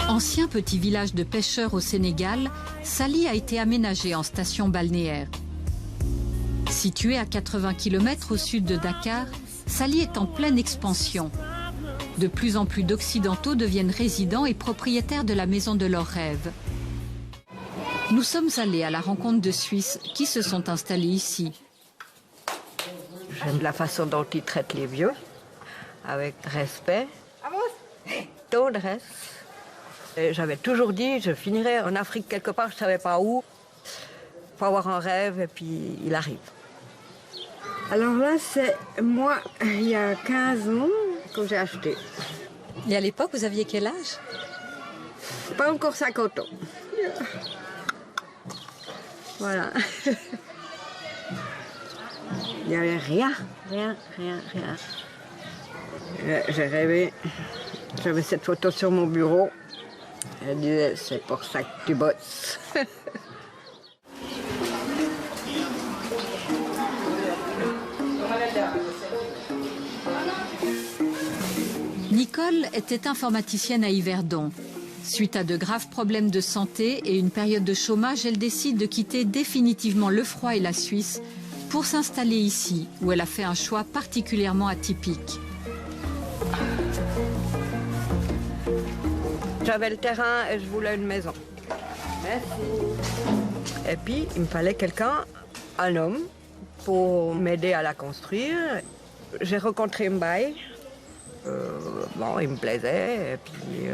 Ancien petit village de pêcheurs au Sénégal, Saly a été aménagé en station balnéaire. Situé à 80 km au sud de Dakar, Saly est en pleine expansion. De plus en plus d'Occidentaux deviennent résidents et propriétaires de la maison de leurs rêves. Nous sommes allés à la rencontre de Suisses qui se sont installés ici. J'aime la façon dont ils traitent les vieux, avec respect, tendresse. J'avais toujours dit, je finirais en Afrique quelque part, je ne savais pas où. Il faut avoir un rêve et puis il arrive. Alors là, c'est moi, il y a 15 ans, que j'ai acheté. Et à l'époque, vous aviez quel âge? Pas encore 50 ans. Voilà. Il n'y avait rien. J'ai rêvé. J'avais cette photo sur mon bureau. Elle disait, c'est pour ça que tu bosses. Nicole était informaticienne à Yverdon. Suite à de graves problèmes de santé et une période de chômage, elle décide de quitter définitivement le froid et la Suisse pour s'installer ici, où elle a fait un choix particulièrement atypique. J'avais le terrain et je voulais une maison. Merci. Et puis, il me fallait quelqu'un, un homme, pour m'aider à la construire. J'ai rencontré Mbaye. Bon, il me plaisait, et puis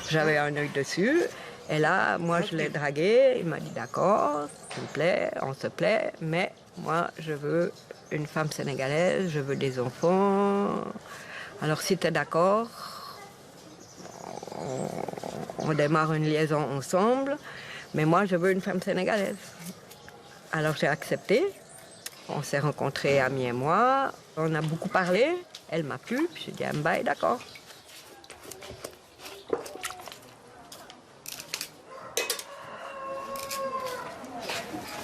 j'avais un œil dessus. Et là, moi, je l'ai dragué. Il m'a dit d'accord, tu me plais, on se plaît, mais moi, je veux une femme sénégalaise, je veux des enfants. Alors, si tu es d'accord, on démarre une liaison ensemble, mais moi, je veux une femme sénégalaise. Alors, j'ai accepté. On s'est rencontrés, Ami et moi. On a beaucoup parlé. Elle m'a plu, puis j'ai dit à Mbaye, d'accord.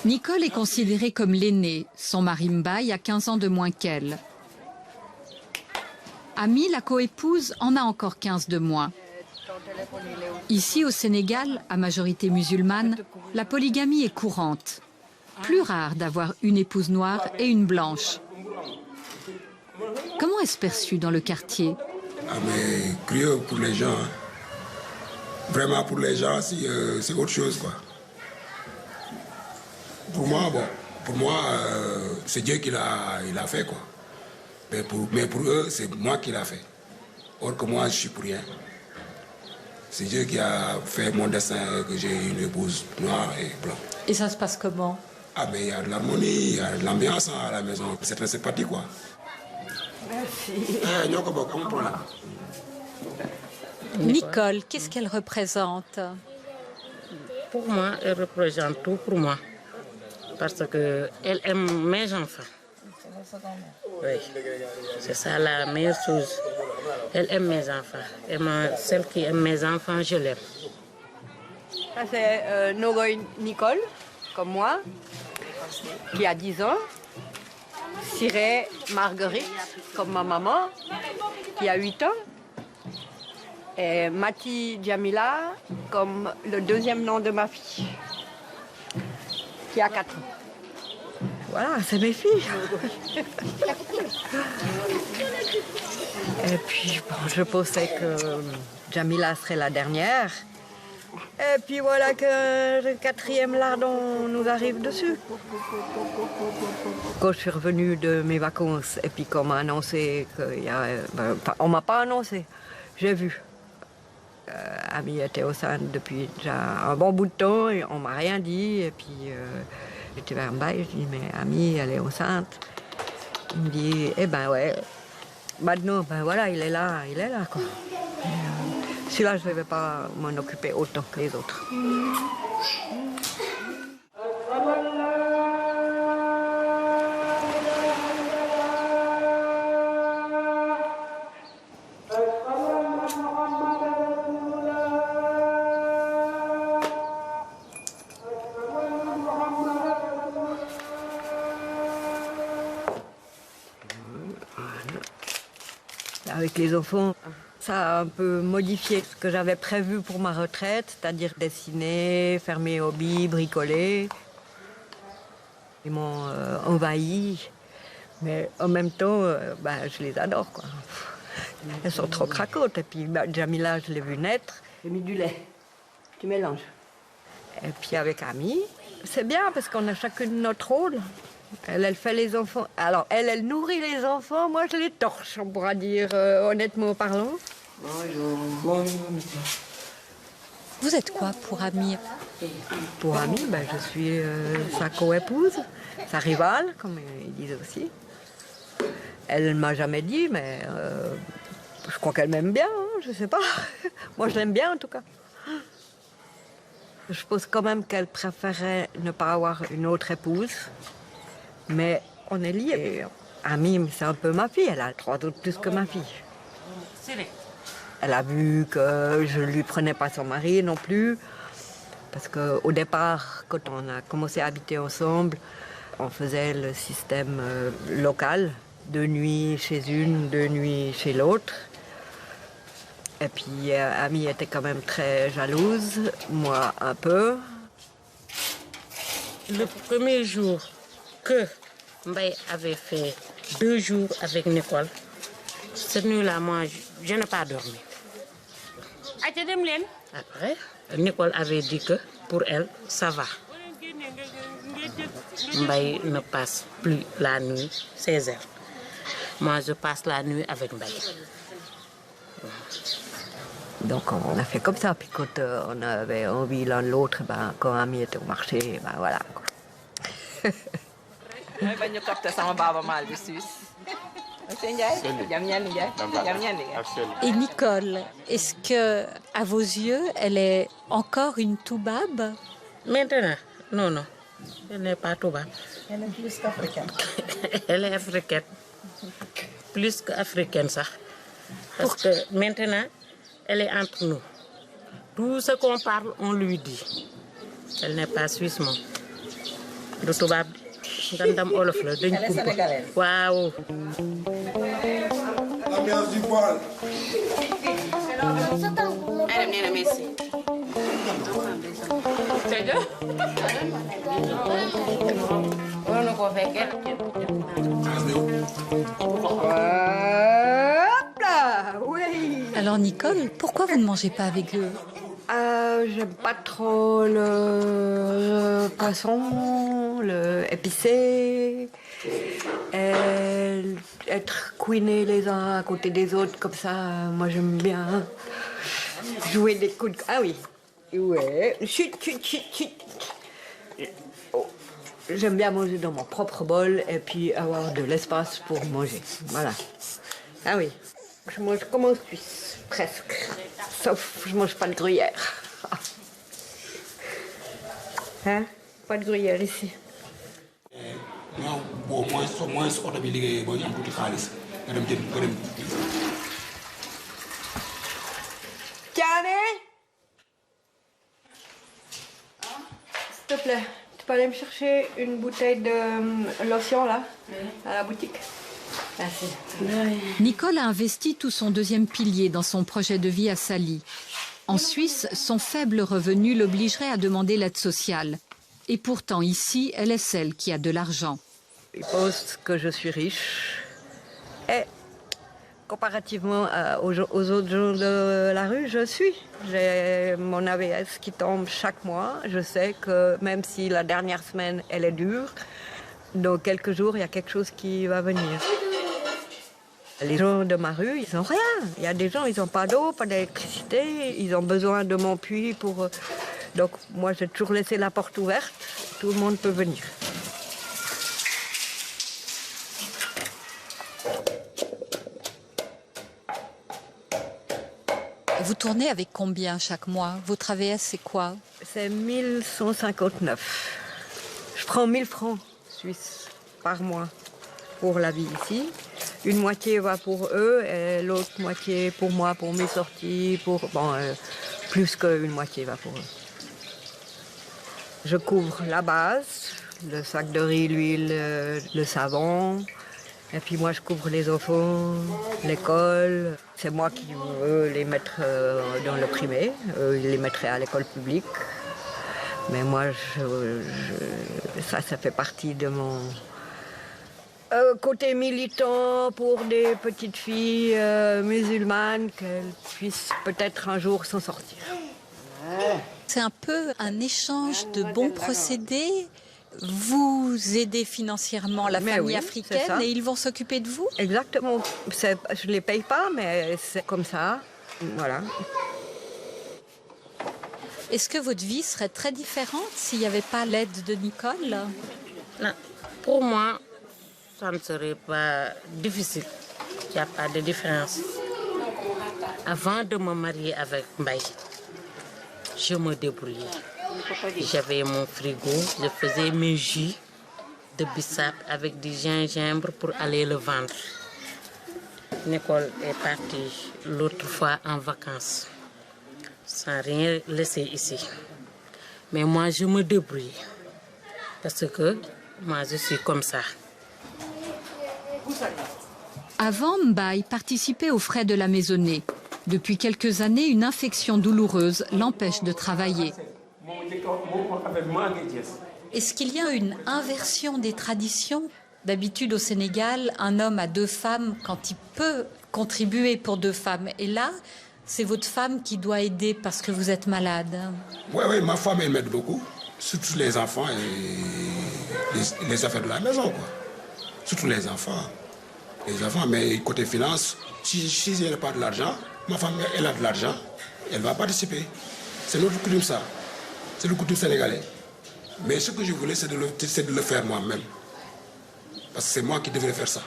Nicole est considérée comme l'aînée. Son mari Mbaye a 15 ans de moins qu'elle. Ami, la coépouse, en a encore 15 de moins. Ici, au Sénégal, à majorité musulmane, la polygamie est courante. Plus rare d'avoir une épouse noire et une blanche. Comment est-ce perçu dans le quartier? Ah mais curieux pour les gens. Vraiment pour les gens, c'est autre chose quoi. Pour moi, c'est Dieu qui l'a fait quoi. Mais pour eux, c'est moi qui l'a fait. Or que moi, je suis pour rien. C'est Dieu qui a fait mon destin, que j'ai une épouse noire et blanche. Et ça se passe comment? Ah mais il y a de l'harmonie, il y a de l'ambiance à la maison. C'est très sympathique quoi. Merci. Nicole, qu'est-ce qu'elle représente? Pour moi, elle représente tout pour moi. Parce qu'elle aime mes enfants. Oui, c'est ça la meilleure chose. Elle aime mes enfants. Et moi, celle qui aime mes enfants, je l'aime. Ça, c'est Nogoy Nicole, comme moi, qui a 10 ans. Siré Marguerite, comme ma maman, qui a 8 ans. Et Mati Djamila, comme le deuxième nom de ma fille, qui a 4 ans. Voilà, c'est mes filles. Et puis, bon, je pensais que Djamila serait la dernière. Et puis voilà que le 4e lardon nous arrive dessus. Quand je suis revenue de mes vacances et puis qu'on m'a annoncé qu'il y a... on m'a pas annoncé, j'ai vu. Ami était au sein depuis déjà un bon bout de temps et on m'a rien dit. Et puis j'étais vers Mbaye, je dis mais Ami, elle est enceinte. Il me dit eh ben ouais. Maintenant, ben voilà, il est là quoi. Celui-là, je ne vais pas m'en occuper autant que les autres. Avec les enfants, Ça a un peu modifié ce que j'avais prévu pour ma retraite, c'est-à-dire dessiner, faire mes hobbies, bricoler. Ils m'ont envahi, mais en même temps, je les adore, quoi. Elles sont trop craquantes. Et puis Jamila, je l'ai vue naître. J'ai mis du lait. Tu mélanges. Et puis avec Ami, c'est bien parce qu'on a chacune notre rôle. Elle fait les enfants. Alors, elle nourrit les enfants, moi je les torche, on pourra dire honnêtement parlant. Bonjour. Vous êtes quoi pour Ami? Pour Ami, je suis sa co-épouse, sa rivale, comme ils disent aussi. Elle ne m'a jamais dit, mais je crois qu'elle m'aime bien, hein, je sais pas. Moi, je l'aime bien, en tout cas. Je pense quand même qu'elle préférait ne pas avoir une autre épouse. Mais on est liés. Ami, c'est un peu ma fille. Elle a 3 ans de plus que ma fille. Elle a vu que je ne lui prenais pas son mari non plus. Parce qu'au départ, quand on a commencé à habiter ensemble, on faisait le système local. 2 nuits chez une, 2 nuits chez l'autre. Et puis Ami était quand même très jalouse, moi un peu. Le premier jour que Mbaye avait fait 2 jours avec Nicole, cette nuit-là, moi, je n'ai pas dormi. Après, Nicole avait dit que pour elle, ça va. Mbaye ne passe plus la nuit chez elle. Moi, je passe la nuit avec Mbaye. Donc on a fait comme ça. Puis quand on avait envie l'un de l'autre, quand Ami était au marché, voilà. Et Nicole, est-ce que, à vos yeux, elle est encore une toubab? Maintenant, non. Elle n'est pas toubab. Elle est plus qu'africaine. Elle est africaine. Plus qu'africaine, ça. Parce que maintenant, elle est entre nous. Tout ce qu'on parle, on lui dit. Elle n'est pas suisse, non. De toubab. Elle est sénégalaise. Waouh. L'ambiance du poil. Hop là, oui. Alors Nicole, pourquoi vous ne mangez pas avec eux? J'aime pas trop le poisson, le épicé, être couinés les uns à côté des autres comme ça. Moi j'aime bien jouer des coups de... Ah oui, ouais, chut. Oh. J'aime bien manger dans mon propre bol et puis avoir de l'espace pour manger. Voilà. Ah oui, je mange comme en Suisse, presque. Sauf je mange pas de gruyère. Hein? Pas de gruyère ici. Non, au moins, oto bi liggéeyee boo ñu am tuuti xaalis nga dem jënd nga dem. Tiane? S'il te plaît, tu peux aller me chercher une bouteille de lotion là, à la boutique? Merci. Nicole a investi tout son 2e pilier dans son projet de vie à Saly. En Suisse, son faible revenu l'obligerait à demander l'aide sociale. Et pourtant, ici, elle est celle qui a de l'argent. Ils pensent que je suis riche. Et comparativement aux autres gens de la rue, je suis. J'ai mon AVS qui tombe chaque mois. Je sais que même si la dernière semaine, elle est dure, dans quelques jours, il y a quelque chose qui va venir. Les gens de ma rue, ils n'ont rien. Il y a des gens, ils n'ont pas d'eau, pas d'électricité. Ils ont besoin de mon puits pour... Donc moi, j'ai toujours laissé la porte ouverte. Tout le monde peut venir. Vous tournez avec combien chaque mois? Votre AVS, c'est quoi? C'est 1159. Je prends 1000 francs suisses par mois pour la vie ici. Une moitié va pour eux et l'autre moitié pour moi, pour mes sorties, plus qu'une moitié va pour eux. Je couvre la base, le sac de riz, l'huile, le savon, Et puis moi, je couvre les enfants, l'école. C'est moi qui veux les mettre dans le privé. Ils les mettraient à l'école publique. Mais moi, ça fait partie de mon côté militant pour des petites filles musulmanes, qu'elles puissent peut-être un jour s'en sortir. C'est un peu un échange de bons procédés. Vous aidez financièrement la famille africaine et ils vont s'occuper de vous? Exactement. Je ne les paye pas, mais c'est comme ça. Voilà. Est-ce que votre vie serait très différente s'il n'y avait pas l'aide de Nicole? Non. Pour moi, ça ne serait pas difficile. Il n'y a pas de différence. Avant de me marier avec Mbaye, je me débrouillais. J'avais mon frigo, je faisais mes jus de bissap avec du gingembre pour aller le vendre. Nicole est partie l'autre fois en vacances, sans rien laisser ici. Mais moi, je me débrouille, parce que moi, je suis comme ça. Avant, Mbaye participait aux frais de la maisonnée. Depuis quelques années, une infection douloureuse l'empêche de travailler. Est-ce qu'il y a une inversion des traditions? D'habitude au Sénégal, un homme a 2 femmes quand il peut contribuer pour 2 femmes. Et là, c'est votre femme qui doit aider parce que vous êtes malade. Oui, ma femme, elle m'aide beaucoup. Surtout les enfants et les affaires de la maison, quoi. Surtout les enfants. Mais côté finance, si elle n'a pas de l'argent, ma femme, elle a de l'argent, elle va participer. C'est notre coutume, ça. C'est le coutume sénégalais. Mais ce que je voulais, c'est de le faire moi-même. Parce que c'est moi qui devrais faire ça.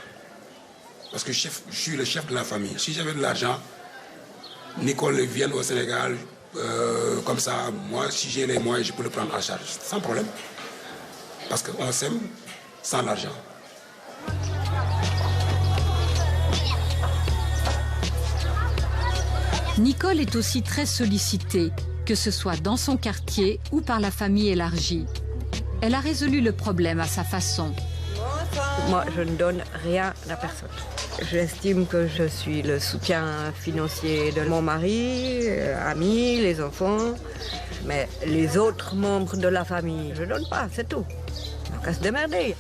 Parce que je suis le chef de la famille. Si j'avais de l'argent, Nicole vient au Sénégal, comme ça, moi, si j'ai les moyens, je peux le prendre en charge, sans problème. Parce qu'on s'aime sans l'argent. Nicole est aussi très sollicitée, que ce soit dans son quartier ou par la famille élargie. Elle a résolu le problème à sa façon. Moi, je ne donne rien à personne. J'estime que je suis le soutien financier de mon mari, amis, les enfants. Mais les autres membres de la famille, je ne donne pas, c'est tout. On n'a qu'à se démerder.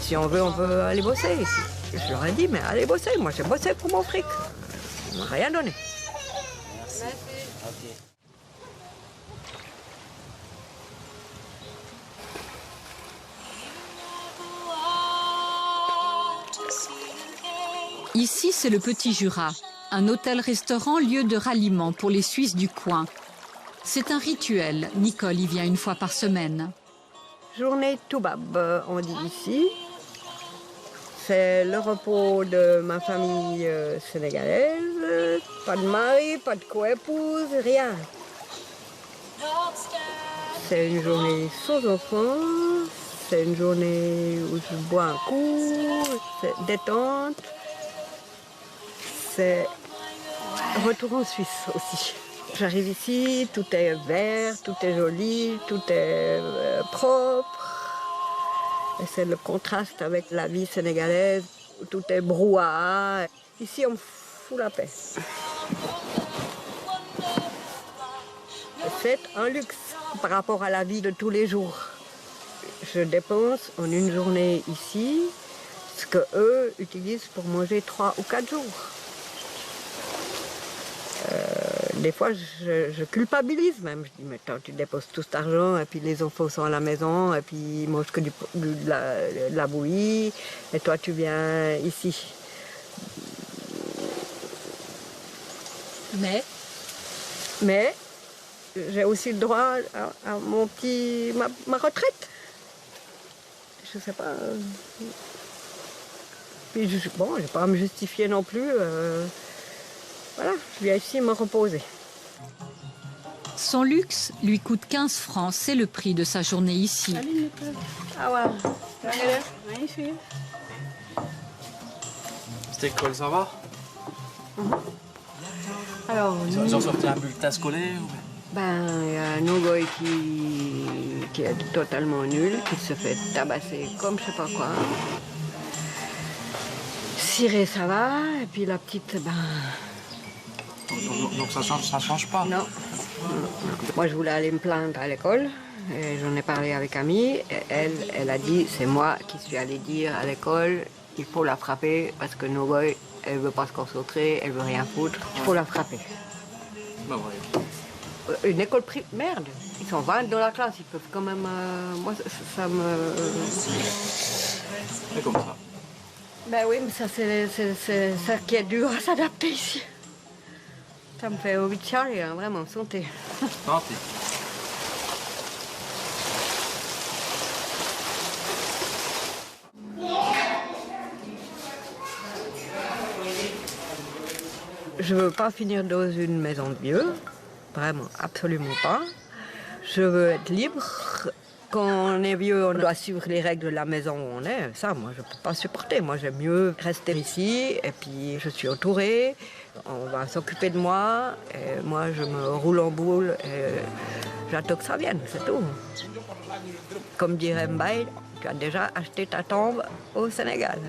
Si on peut aller bosser ici. Je leur ai dit, mais allez bosser. Moi, j'ai bossé pour mon fric. On m'a rien donné. Ici, c'est le Petit Jura, un hôtel-restaurant, lieu de ralliement pour les Suisses du coin. C'est un rituel. Nicole y vient une fois par semaine. Journée Toubab, on dit ici. C'est le repos de ma famille sénégalaise. Pas de mari, pas de co-épouse, rien. C'est une journée sans enfants. C'est une journée où je bois un coup. C'est détente. C'est retour en Suisse aussi. J'arrive ici, tout est vert, tout est joli, tout est propre. Et c'est le contraste avec la vie sénégalaise, où tout est brouhaha. Ici, on me fout la paix. C'est un luxe par rapport à la vie de tous les jours. Je dépense en une journée ici ce qu'eux utilisent pour manger 3 ou 4 jours. Des fois, je culpabilise même. Je dis, mais attends, tu déposes tout cet argent, et puis les enfants sont à la maison, et puis ils mangent que de la bouillie, et toi, tu viens ici. Mais j'ai aussi le droit à ma retraite. Je sais pas. Puis, je n'ai pas à me justifier non plus. Voilà, je viens ici me reposer. Son luxe lui coûte 15 francs, c'est le prix de sa journée ici. Ah ouais, magnifique. C'était école, ça va? Alors, Ils ont sorti un bulletin scolaire? Il y a Nogoy qui est totalement nul, qui se fait tabasser comme je sais pas quoi. Ciré, ça va. Et puis la petite, ben... Donc ça change pas? Non. Moi, je voulais aller me plaindre à l'école. J'en ai parlé avec Ami. Elle a dit, c'est moi qui suis allée dire à l'école, il faut la frapper parce que Nogoy, elle veut pas se concentrer, elle veut rien foutre. Il faut la frapper. Bah ouais. Une école privée, merde. Ils sont 20 dans la classe, ils peuvent quand même... moi, ça me... C'est comme ça. Ben oui, mais ça, c'est ça qui est dur à s'adapter ici. Ça me fait envie de chialer, hein, vraiment, santé. Santé. Je veux pas finir dans une maison de vieux, vraiment, absolument pas. Je veux être libre. Quand on est vieux, on doit suivre les règles de la maison où on est. Ça, moi, je peux pas supporter. Moi, j'aime mieux rester ici, et puis je suis entourée. On va s'occuper de moi, et moi, je me roule en boule, et j'attends que ça vienne, c'est tout. Comme dirait Mbaye, tu as déjà acheté ta tombe au Sénégal.